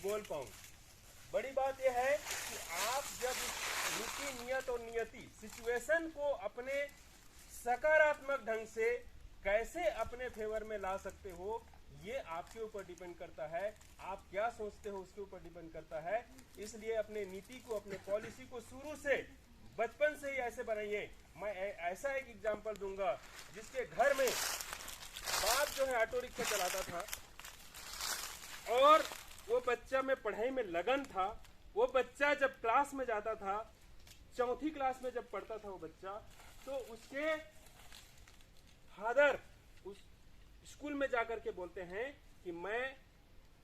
बोल पाऊं। बड़ी बात यह है कि आप जब नीति, नियत और नियति सिचुएशन को अपने सकारात्मक ढंग से कैसे अपने फेवर में ला सकते हो, ये आपके ऊपर डिपेंड करता है। आप क्या सोचते हो उसके ऊपर डिपेंड करता है। इसलिए अपने नीति को, अपने पॉलिसी को शुरू से, बचपन से ही ऐसे बनाइए। मैं ऐसा एक एग्जांपल दूंगा, जिसके घर में बाप जो है ऑटो रिक्शा चलाता था और वो बच्चा में पढ़ाई में लगन था। वो बच्चा जब क्लास में जाता था, चौथी क्लास में जब पढ़ता था वो बच्चा, तो उसके फादर उस स्कूल में जाकर के बोलते हैं कि मैं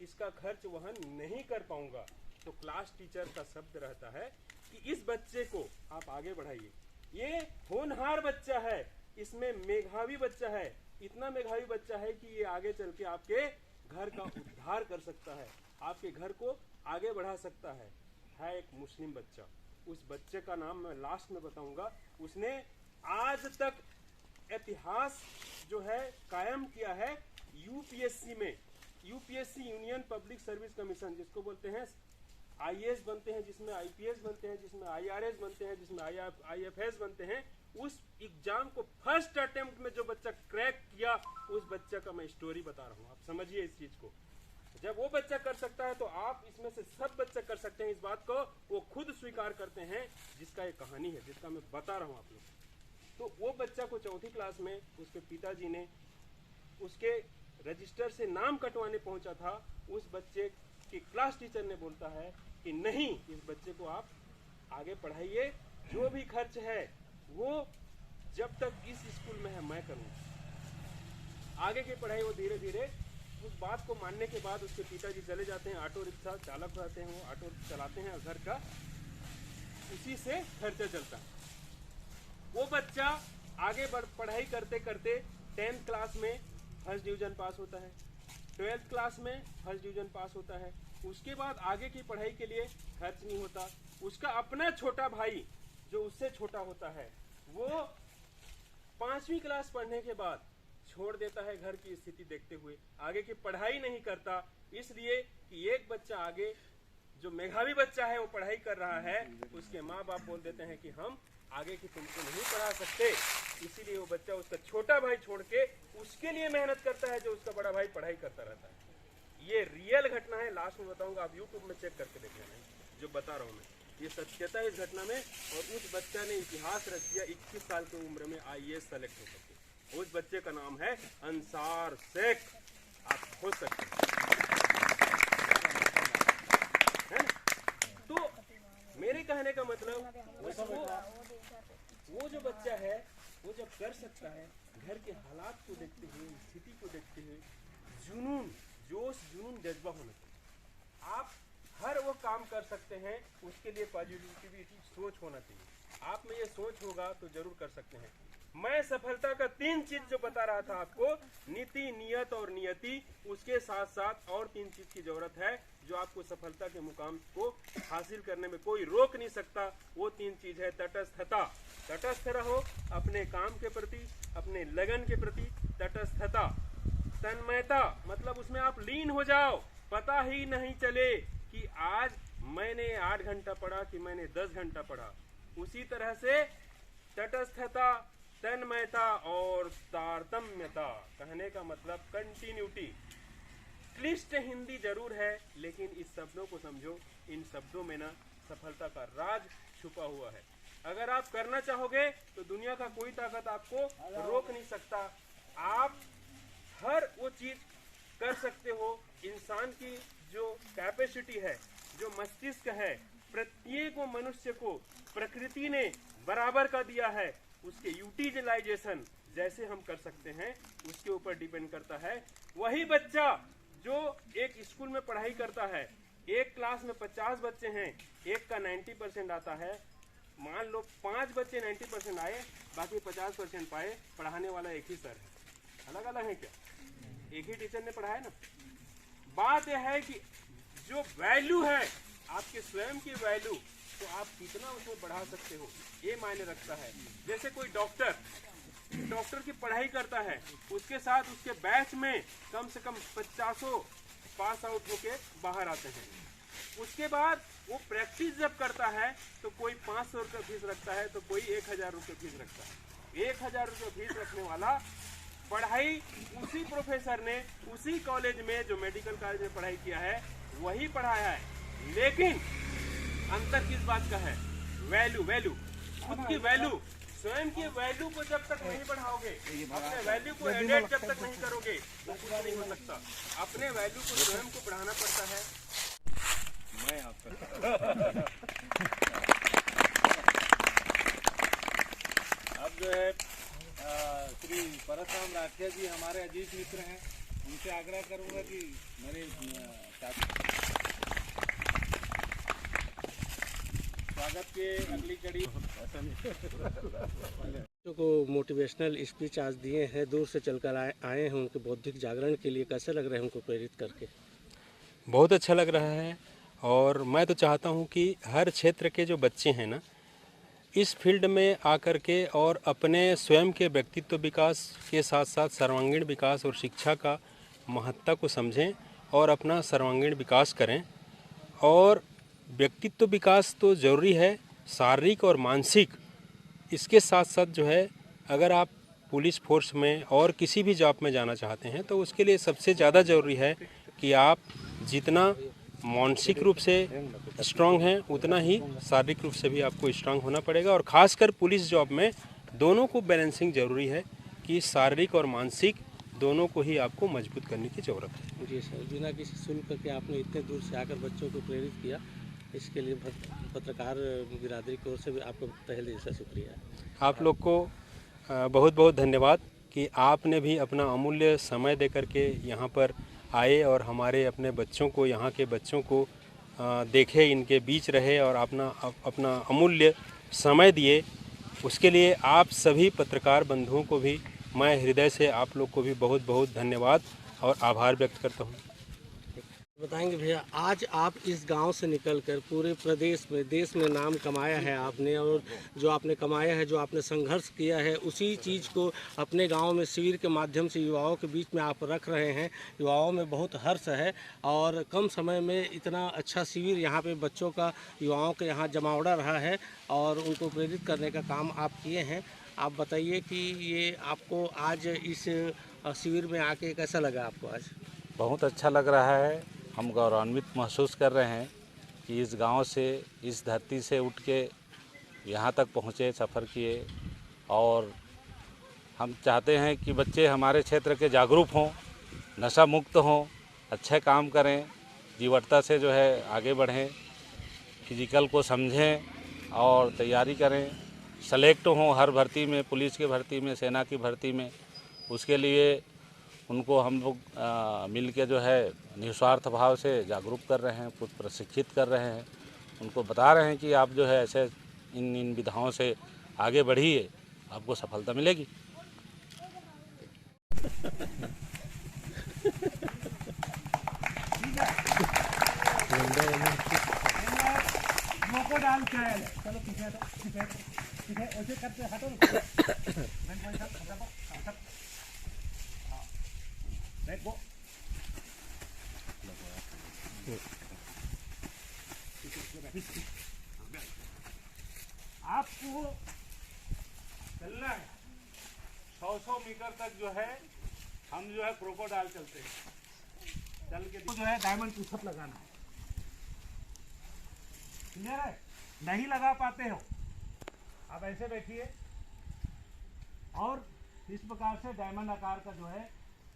इसका खर्च वहन नहीं कर पाऊंगा। तो क्लास टीचर का शब्द रहता है कि इस बच्चे को आप आगे बढ़ाइए, ये होनहार बच्चा है, इसमें मेधावी बच्चा है, इतना मेधावी बच्चा है कि ये आगे चल के आपके घर का उद्धार कर सकता है, आपके घर को आगे बढ़ा सकता है। एक मुस्लिम बच्चा, उस बच्चे का नाम मैं लास्ट में बताऊंगा। उसने आज तक इतिहास जो है कायम किया है यूपीएससी में। UPSC union public service commission, जिसको बोलते हैं आईएएस बनते हैं, जिसमें आईपीएस बनते हैं, जिसमें आईआरएस बनते हैं, जिसमें आईएफएस बनते हैं। उस एग्जाम को फर्स्ट अटेम्प्ट में जो बच्चा क्रैक किया, उस बच्चा का मैं स्टोरी बता रहा हूँ। आप समझिए इस चीज को। जब वो बच्चा कर सकता है तो आप इसमें से सब बच्चे कर सकते हैं। इस बात को वो खुद स्वीकार करते हैं, जिसका एक कहानी है, जिसका मैं बता रहा हूँ आप लोग। तो वो बच्चा को चौथी क्लास में उसके पिताजी ने उसके रजिस्टर से नाम कटवाने पहुंचा था। उस बच्चे की क्लास टीचर ने बोलता है कि नहीं, इस बच्चे को आप आगे पढ़ाइए, जो भी खर्च है वो जब तक इस स्कूल में है मैं करूँगा। आगे की पढ़ाई वो धीरे धीरे, उस बात को मानने के बाद उसके पिताजी चले जाते हैं, ऑटो रिक्शा चालक रहते हैं, वो ऑटो चलाते हैं, घर का उसी से खर्चा चलता है। वो बच्चा आगे पढ़ाई करते करते 10th क्लास में फर्स्ट डिवीजन पास होता है, 12th क्लास में फर्स्ट डिवीजन पास होता है। उसके बाद आगे की पढ़ाई के लिए खर्च नहीं होता। उसका अपना छोटा भाई जो उससे छोटा होता है, वो 5वीं क्लास पढ़ने के बाद छोड़ देता है घर की स्थिति देखते हुए, आगे की पढ़ाई नहीं करता। इसलिए कि एक बच्चा आगे, जो मेधावी बच्चा है वो पढ़ाई कर रहा है, उसके माँ बाप बोल देते हैं कि हम आगे की तुमको नहीं पढ़ा सकते। इसीलिए वो बच्चा उसका छोटा भाई छोड़ के उसके लिए मेहनत करता है, जो उसका बड़ा भाई पढ़ाई करता रहता है। ये रियल घटना है, लास्ट में बताऊंगा, आप यूट्यूब में चेक करके देख लेना, जो बता रहा हूँ मैं, ये सत्यता है इस घटना में। और उस बच्चा ने इतिहास रच दिया 21 साल की उम्र में आईएएस सेलेक्ट हो सके। उस बच्चे का नाम है अंसार शेख। आप खोज सकते हैं। तो मेरे कहने का मतलब वो जो बच्चा है, वो जब कर सकता है, घर के हालात को देखते हुए, स्थिति को देखते हुए, जुनून, जोश, जुनून, जज्बा होना चाहिए। आप हर वो काम कर सकते हैं, उसके लिए पॉजिटिविटी सोच होना चाहिए। आप में ये सोच होगा तो जरूर कर सकते हैं। मैं सफलता का 3 चीज जो बता रहा था आपको, नीति, नियत और नियति, उसके साथ साथ और 3 चीज की जरूरत है जो आपको सफलता के मुकाम को हासिल करने में कोई रोक नहीं सकता। वो 3 चीज है तटस्थता। तटस्थ रहो अपने काम के प्रति, अपने लगन के प्रति, तटस्थता। तन्मयता मतलब उसमें आप लीन हो जाओ, पता ही नहीं चले कि आज मैंने 8 घंटा पढ़ा कि मैंने 10 घंटा पढ़ा। उसी तरह से तटस्थता, तन्मयता और तारतम्यता, कहने का मतलब कंटिन्यूटी। क्लिष्ट हिंदी जरूर है, लेकिन इस शब्दों को समझो। इन शब्दों में ना सफलता का राज छुपा हुआ है। अगर आप करना चाहोगे तो दुनिया का कोई ताकत आपको रोक नहीं सकता। आप हर वो चीज कर सकते हो। इंसान की जो कैपेसिटी है, जो मस्तिष्क है, प्रत्येक मनुष्य को प्रकृति ने बराबर का दिया है। उसके यूटिलाइजेशन जैसे हम कर सकते हैं, उसके ऊपर डिपेंड करता है। वही बच्चा जो एक स्कूल में पढ़ाई करता है, एक क्लास में 50 बच्चे हैं, एक का 90% आता है। मान लो 5 बच्चे 90% आए, बाकी 50% पाए, पढ़ाने वाला एक ही सर है। अलग अलग है क्या? एक ही टीचर ने पढ़ाया ना। बात यह है कि जो वैल्यू है, आपके स्वयं की वैल्यू, तो आप कितना उसमें बढ़ा सकते हो, ये मायने रखता है। जैसे कोई डॉक्टर की पढ़ाई करता है, उसके साथ उसके बैच में कम से कम 50 पास आउट होके बाहर आते हैं। उसके बाद वो प्रैक्टिस जब करता है तो कोई 500 रुपये फीस रखता है, तो कोई 1000 रुपये फीस रखता है। 1000 रुपये फीस रखने वाला पढ़ाई उसी प्रोफेसर ने उसी कॉलेज में, जो मेडिकल कॉलेज में पढ़ाई किया है, वही पढ़ाया है। लेकिन अंतर किस बात का है? वैल्यू, खुद की वैल्यू, स्वयं की वैल्यू को जब तक नहीं बढ़ाओगे, अपने वैल्यू को एडेट जब तक नहीं करोगे तो कुछ नहीं हो सकता। अपने वैल्यू को स्वयं को बढ़ाना पड़ता है। मैं अब जो है श्री परसराम राठिया जी हमारे अजीज मित्र हैं, उनसे आग्रह करूंगा कि मेरे स्वागत के अगली कड़ी को मोटिवेशनल स्पीच आज दिए हैं, दूर से चलकर आए हैं उनके बौद्धिक जागरण के लिए। कैसे लग रहे हैं उनको प्रेरित करके? बहुत अच्छा लग रहा है। और मैं तो चाहता हूं कि हर क्षेत्र के जो बच्चे हैं ना, इस फील्ड में आकर के और अपने स्वयं के व्यक्तित्व विकास के साथ साथ सर्वांगीण विकास और शिक्षा का महत्ता को समझें और अपना सर्वांगीण विकास करें। और व्यक्तित्व विकास तो ज़रूरी है, शारीरिक और मानसिक। इसके साथ साथ जो है, अगर आप पुलिस फोर्स में और किसी भी जॉब में जाना चाहते हैं तो उसके लिए सबसे ज़्यादा ज़रूरी है कि आप जितना मानसिक रूप से स्ट्रांग हैं उतना ही शारीरिक रूप से भी आपको स्ट्रांग होना पड़ेगा। और ख़ासकर पुलिस जॉब में दोनों को बैलेंसिंग ज़रूरी है कि शारीरिक और मानसिक दोनों को ही आपको मजबूत करने की ज़रूरत है। जी सर, बिना किसी शुल्क के आपने इतने दूर से आकर बच्चों को प्रेरित किया, इसके लिए पत्रकार बिरादरी की ओर से भी आपको तहे दिल से शुक्रिया। आप लोग को बहुत बहुत धन्यवाद कि आपने भी अपना अमूल्य समय दे करके यहाँ पर आए और हमारे अपने बच्चों को, यहाँ के बच्चों को देखे, इनके बीच रहे और अपना अमूल्य समय दिए। उसके लिए आप सभी पत्रकार बंधुओं को भी मैं हृदय से, आप लोग को भी बहुत बहुत धन्यवाद और आभार व्यक्त करता हूँ। बताएंगे भैया, आज आप इस गांव से निकलकर पूरे प्रदेश में, देश में नाम कमाया है आपने, और जो आपने कमाया है, जो आपने संघर्ष किया है, उसी चीज़ को अपने गांव में शिविर के माध्यम से युवाओं के बीच में आप रख रहे हैं। युवाओं में बहुत हर्ष है और कम समय में इतना अच्छा शिविर यहाँ पे बच्चों का, युवाओं के यहाँ जमावड़ा रहा है और उनको प्रेरित करने का काम आप किए हैं। आप बताइए कि ये आपको आज इस शिविर में आके कैसा लगा आपको आज? बहुत अच्छा लग रहा है। हम गौरवान्वित महसूस कर रहे हैं कि इस गांव से, इस धरती से उठ के यहाँ तक पहुँचे, सफ़र किए। और हम चाहते हैं कि बच्चे हमारे क्षेत्र के जागरूक हों, नशा मुक्त हों, अच्छे काम करें, जीवटता से जो है आगे बढ़ें, फिजिकल को समझें और तैयारी करें, सेलेक्ट हों हर भर्ती में, पुलिस की भर्ती में, सेना की भर्ती में। उसके लिए उनको हम लोग मिल के जो है निस्वार्थ भाव से जागरूक कर रहे हैं, कुछ प्रशिक्षित कर रहे हैं, उनको बता रहे हैं कि आप जो है ऐसे इन विधाओं से आगे बढ़िए, आपको सफलता मिलेगी। चलो पीछे ऐसे करते हटो। देखो आपको चलना है 100 मीटर तक जो है, हम जो है क्रोकोडाइल चलते हैं। चल के जो है डायमंड पुशअप लगाना है। क्लियर है? नहीं लगा पाते हो, आप ऐसे बैठिए और इस प्रकार से डायमंड आकार का जो है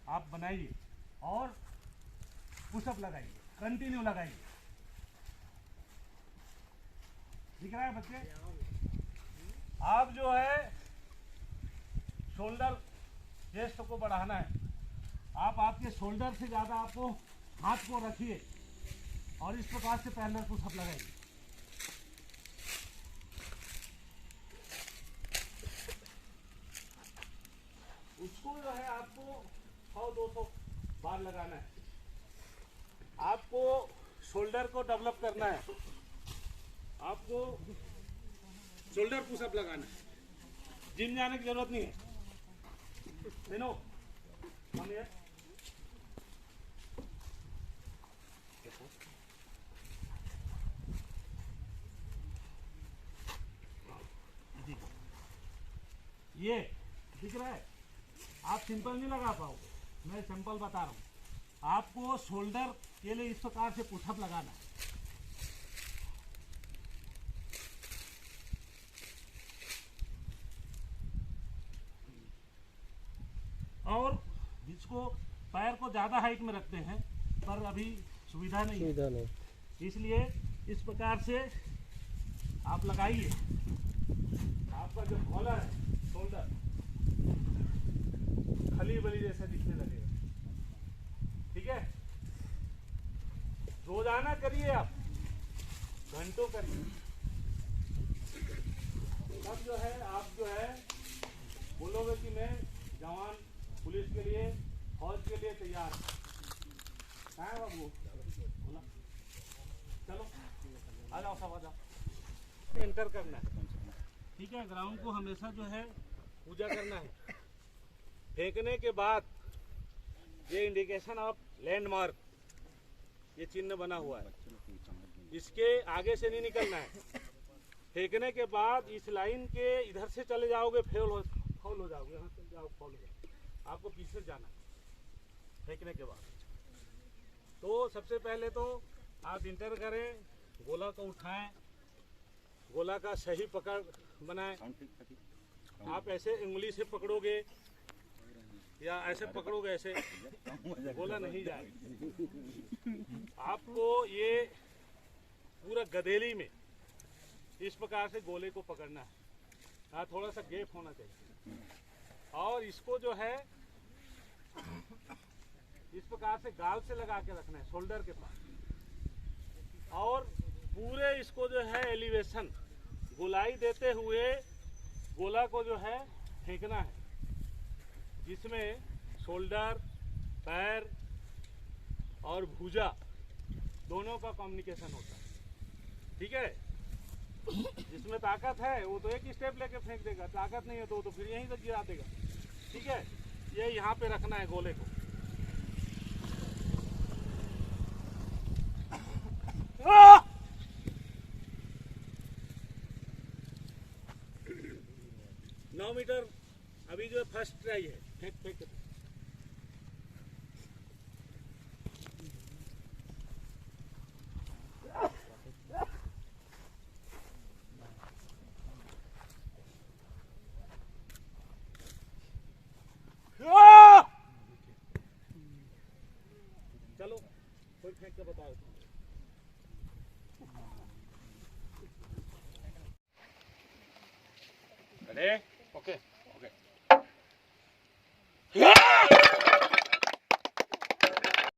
आप बनाइए और पुशअप लगाइए, कंटिन्यू लगाइए। दिख रहा है बच्चे? आप जो है शोल्डर, चेस्ट को बढ़ाना है। आप आपके शोल्डर से ज़्यादा आपको हाथ को रखिए और इस प्रकार से पैरेलल पुशअप लगाइए। उसको जो है आपको 100-200 बार लगाना है। आपको शोल्डर को डेवलप करना है, आपको शोल्डर पुशअप लगाना है। जिम जाने की जरूरत नहीं है। ये दिख रहा है, आप सिंपल नहीं लगा पाओगे, मैं सिंपल बता रहा हूँ। आपको शोल्डर के लिए इस प्रकार से पुशअप लगाना है। और जिसको पैर को ज़्यादा हाइट में रखते हैं पर अभी सुविधा नहीं है, इसलिए इस प्रकार से आप लगाइए। आपका जो कॉलर है, शोल्डर खली बली जैसा दिखने लगेगा। ठीक है, रोजाना करिए, आप घंटों करिए, तब जो है आप जो है बोलोगे कि मैं जवान पुलिस के लिए, फौज के लिए तैयार हूँ। कहाँ है बाबू? बोला चलो आ जाओ, सब आ जाओ। एंटर करना है, ठीक है। ग्राउंड को हमेशा जो है पूजा करना है। फेंकने के बाद ये इंडिकेशन ऑफ लैंडमार्क, ये चिन्ह बना हुआ है, इसके आगे से नहीं निकलना है। फेंकने के बाद इस लाइन के इधर से चले जाओगे, फाउल हो जाओगे, यहाँ से जाओ फाउल हो जाओगे। आपको पीछे जाना है फेंकने के बाद। तो सबसे पहले तो आप इंटर करें, गोला को उठाएं, गोला का सही पकड़ बनाएं। आप ऐसे उंगली से पकड़ोगे या ऐसे पकड़ोगे, ऐसे गोला नहीं जाएगा। आपको ये पूरा गदेली में इस प्रकार से गोले को पकड़ना है। हाँ, थोड़ा सा गैप होना चाहिए। और इसको जो है इस प्रकार से गाल से लगा के रखना है, शोल्डर के पास। और पूरे इसको जो है एलिवेशन गोलाई देते हुए गोला को जो है फेंकना है, जिसमें शोल्डर, पैर और भुजा दोनों का कम्युनिकेशन होता है। ठीक है, जिसमें ताकत है वो तो एक स्टेप लेके फेंक देगा, ताकत नहीं है तो फिर यहीं तक गिरा देगा। ठीक है, ये यहाँ पे रखना है गोले को। 9 मीटर अभी जो है फर्स्ट ट्राई है, फेंक फेंक के। चलो कोई फेंक के बताओ। रेडी? ओके।